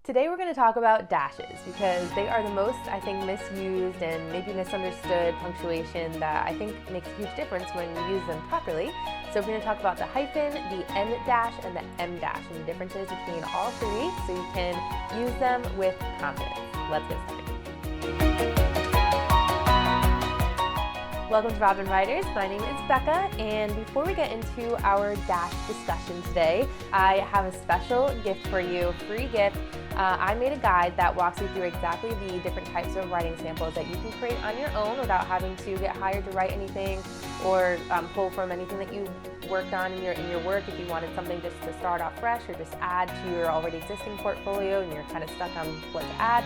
Today we're going to talk about dashes because they are the most, I think, misused and maybe misunderstood punctuation that I think makes a huge difference when you use them properly. So we're going to talk about the hyphen, the N dash, and the M dash, and the differences between all three so you can use them with confidence. Let's get started. Welcome to Robin Writers. My name is Becca, and before we get into our dash discussion today, I have a special gift for you, a free gift. I made a guide that walks you through exactly the different types of writing samples that you can create on your own without having to get hired to write anything or pull from anything that you worked on in your work. If you wanted something just to start off fresh or just add to your already existing portfolio and you're kind of stuck on what to add,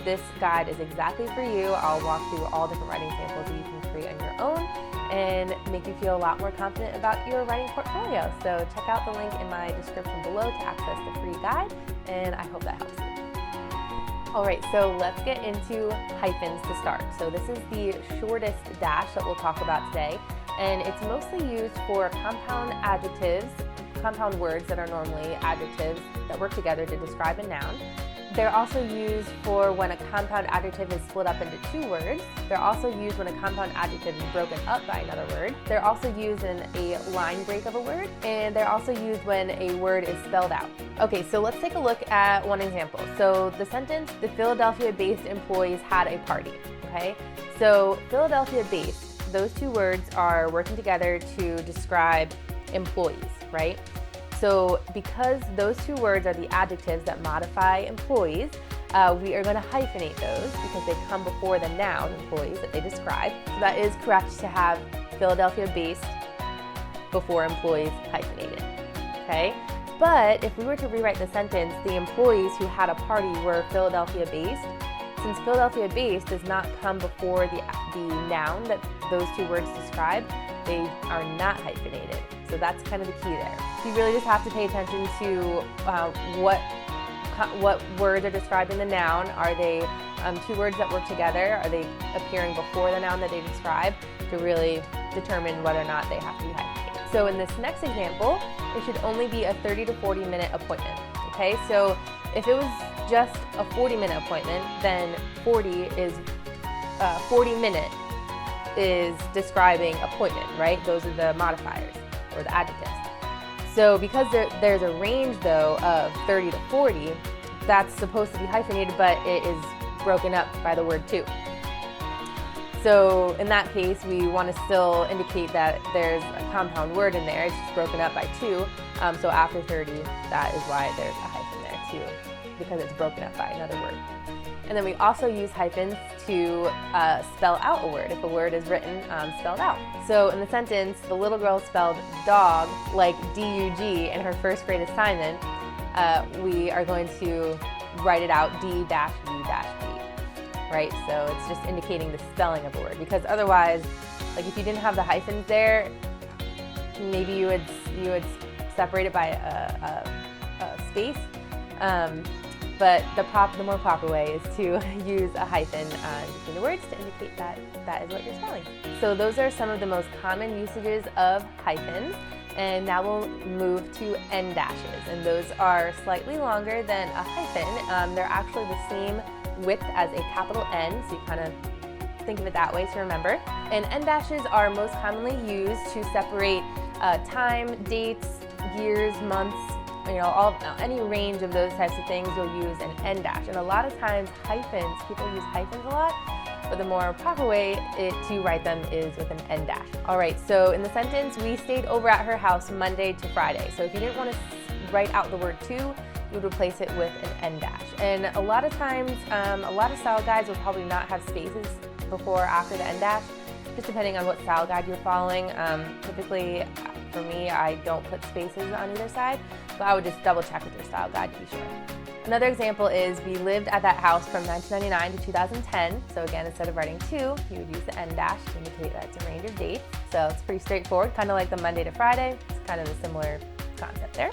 this guide is exactly for you. I'll walk through all different writing samples that you can create on your own and make you feel a lot more confident about your writing portfolio. So check out the link in my description below to access the free guide, and I hope that helps you. All right, so let's get into hyphens to start. So this is the shortest dash that we'll talk about today, and it's mostly used for compound adjectives, compound words that are normally adjectives that work together to describe a noun. They're also used for when a compound adjective is split up into two words. They're also used when a compound adjective is broken up by another word. They're also used in a line break of a word, and they're also used when a word is spelled out. Okay, so let's take a look at one example. So the sentence, the Philadelphia-based employees had a party, okay? So Philadelphia-based, those two words are working together to describe employees, right? So because those two words are the adjectives that modify employees, we are going to hyphenate those because they come before the noun employees that they describe. So that is correct to have Philadelphia-based before employees hyphenated, okay? But if we were to rewrite the sentence, the employees who had a party were Philadelphia-based, since Philadelphia-based does not come before the noun that those two words describe, they are not hyphenated. So that's kind of the key there. So you really just have to pay attention to what words are describing the noun. Are they two words that work together? Are they appearing before the noun that they describe to really determine whether or not they have to be hyphenated? So in this next example, it should only be a 30 to 40 minute appointment. Okay, so if it was just a 40-minute appointment, then 40 minute is describing appointment, right? Those are the modifiers or the adjectives. So because there's a range though of 30 to 40, that's supposed to be hyphenated, but it is broken up by the word to. So in that case, we want to still indicate that there's a compound word in there. It's just broken up by to. So after 30, that is why there's a hyphen there too, because it's broken up by another word. And then we also use hyphens to spell out a word if a word is written spelled out. So in the sentence, the little girl spelled dog like D-U-G in her first grade assignment, we are going to write it out D-U-D, right? So it's just indicating the spelling of a word, because otherwise, like if you didn't have the hyphens there, maybe you would separate it by a space. But the more proper way is to use a hyphen between the words to indicate that that is what you're spelling. So those are some of the most common usages of hyphens. And now we'll move to N dashes. And those are slightly longer than a hyphen. They're actually the same width as a capital N, so you kind of think of it that way to remember. And N dashes are most commonly used to separate time, dates, years, months, any range of those types of things. You'll use an N dash. And a lot of times hyphens, people use hyphens a lot, but the more proper way to write them is with an N dash. All right, so in the sentence, we stayed over at her house Monday to Friday. So if you didn't want to write out the word to, you would replace it with an N dash. And a lot of times, a lot of style guides will probably not have spaces before or after the N dash, just depending on what style guide you're following. Typically, for me, I don't put spaces on either side, but I would just double check with your style guide to be sure. Another example is we lived at that house from 1999 to 2010. So again, instead of writing to, you would use the N dash to indicate that it's a range of dates. So it's pretty straightforward, kind of like the Monday to Friday. It's kind of a similar concept there.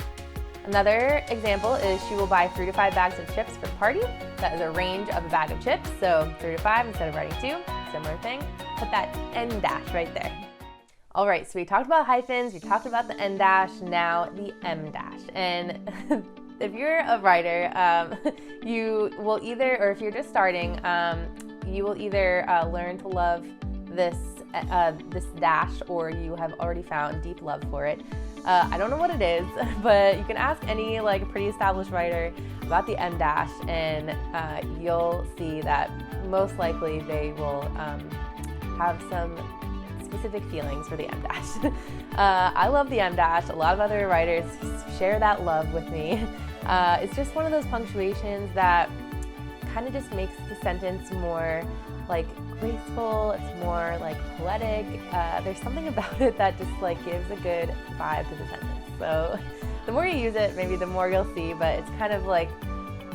Another example is she will buy 3 to 5 bags of chips for the party. That is a range of a bag of chips. So 3 to 5 instead of writing to, similar thing. Put that N dash right there. All right, so we talked about hyphens, we talked about the N dash, now the M dash. And if you're a writer, you will either, or if you're just starting, you will either learn to love this dash, or you have already found deep love for it. I don't know what it is, but you can ask any like pretty established writer about the em dash, and you'll see that most likely they will have some specific feelings for the em dash. I love the em dash. A lot of other writers share that love with me. It's just one of those punctuations that kind of just makes the sentence more like graceful. It's more like poetic. There's something about it that just like gives a good vibe to the sentence. So the more you use it, maybe the more you'll see. But it's kind of like,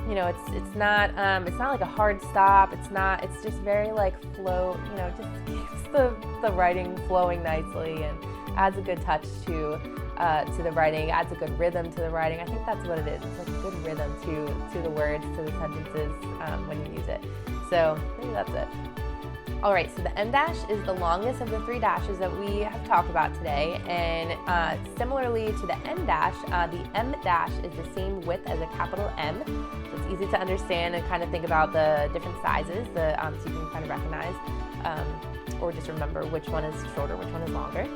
you know, it's not like a hard stop. It's just very like flow. You know, just keeps the writing flowing nicely and adds a good touch to the writing, adds a good rhythm to the writing. I think that's what it is. It's like a good rhythm to the words, to the sentences when you use it. So maybe that's it. All right, so the em dash is the longest of the 3 dashes that we have talked about today, and similarly to the em dash, the em dash is the same width as a capital M. So it's easy to understand and kind of think about the different sizes, so you can kind of recognize or just remember which one is shorter, which one is longer.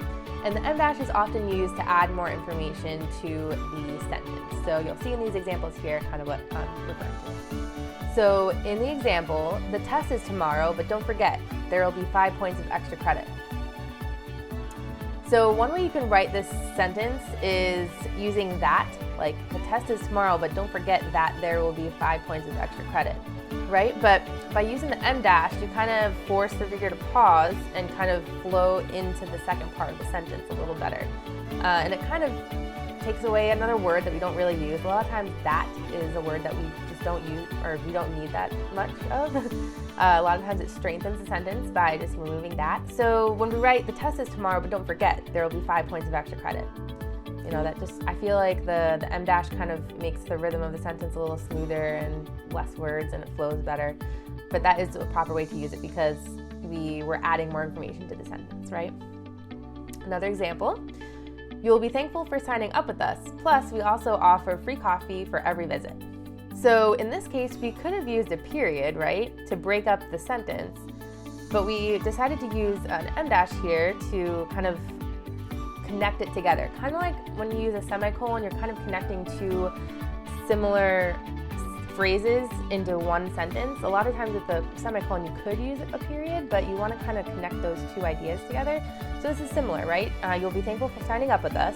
And the em dash is often used to add more information to the sentence. So you'll see in these examples here kind of what I'm referring to. So in the example, the test is tomorrow, but don't forget, there will be 5 points of extra credit. So one way you can write this sentence is using that, like the test is tomorrow, but don't forget that there will be 5 points of extra credit, right? But by using the em dash, you kind of force the reader to pause and kind of flow into the second part of the sentence a little better. And it kind of takes away another word that we don't really use. A lot of times that is a word that we just don't use, or we don't need that much of. A lot of times it strengthens the sentence by just removing that. So when we write the test is tomorrow, but don't forget, there will be 5 points of extra credit. You know, that just, I feel like the em dash kind of makes the rhythm of the sentence a little smoother and less words, and it flows better. But that is a proper way to use it because we're adding more information to the sentence, right? Another example. You will be thankful for signing up with us. Plus, we also offer free coffee for every visit. So in this case, we could have used a period, right, to break up the sentence, but we decided to use an em dash here to kind of connect it together. Kind of like when you use a semicolon, you're kind of connecting two similar phrases into one sentence. A lot of times with the semicolon, you could use a period, but you want to kind of connect those two ideas together. So this is similar, right? You'll be thankful for signing up with us.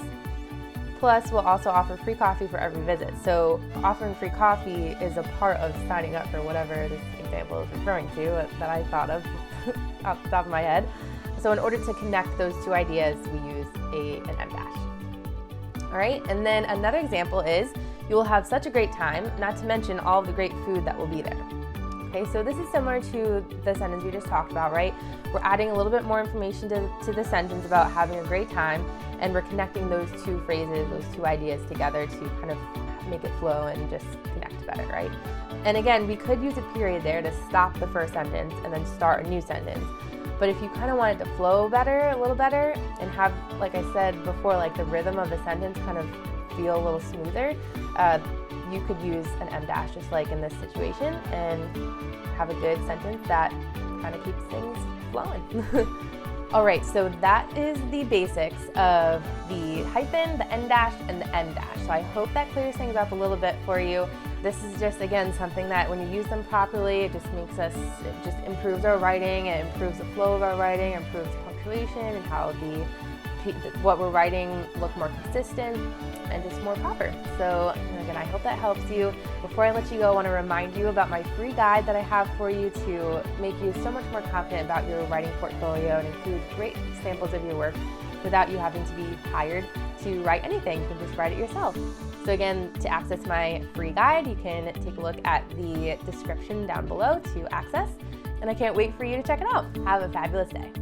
Plus, we'll also offer free coffee for every visit. So offering free coffee is a part of signing up for whatever this example is referring to that I thought of off the top of my head. So in order to connect those two ideas, we use an em dash. All right, and then another example is, you will have such a great time, not to mention all of the great food that will be there. Okay, so this is similar to the sentence we just talked about, right? We're adding a little bit more information to the sentence about having a great time, and we're connecting those two phrases, those two ideas together to kind of make it flow and just connect better, right? And again, we could use a period there to stop the first sentence and then start a new sentence. But if you kind of want it to flow better, a little better, and have, like I said before, like the rhythm of the sentence kind of feel a little smoother, you could use an em dash just like in this situation and have a good sentence that kind of keeps things flowing. All right, so that is the basics of the hyphen, the en dash, and the em dash. So I hope that clears things up a little bit for you. This is just, again, something that when you use them properly, it just improves our writing, it improves the flow of our writing, improves punctuation, and how what we're writing look more consistent and just more proper. So again, I hope that helps you. Before I let you go, I want to remind you about my free guide that I have for you to make you so much more confident about your writing portfolio and include great samples of your work without you having to be hired to write anything. You can just write it yourself. So again, to access my free guide, you can take a look at the description down below to access. And I can't wait for you to check it out. Have a fabulous day.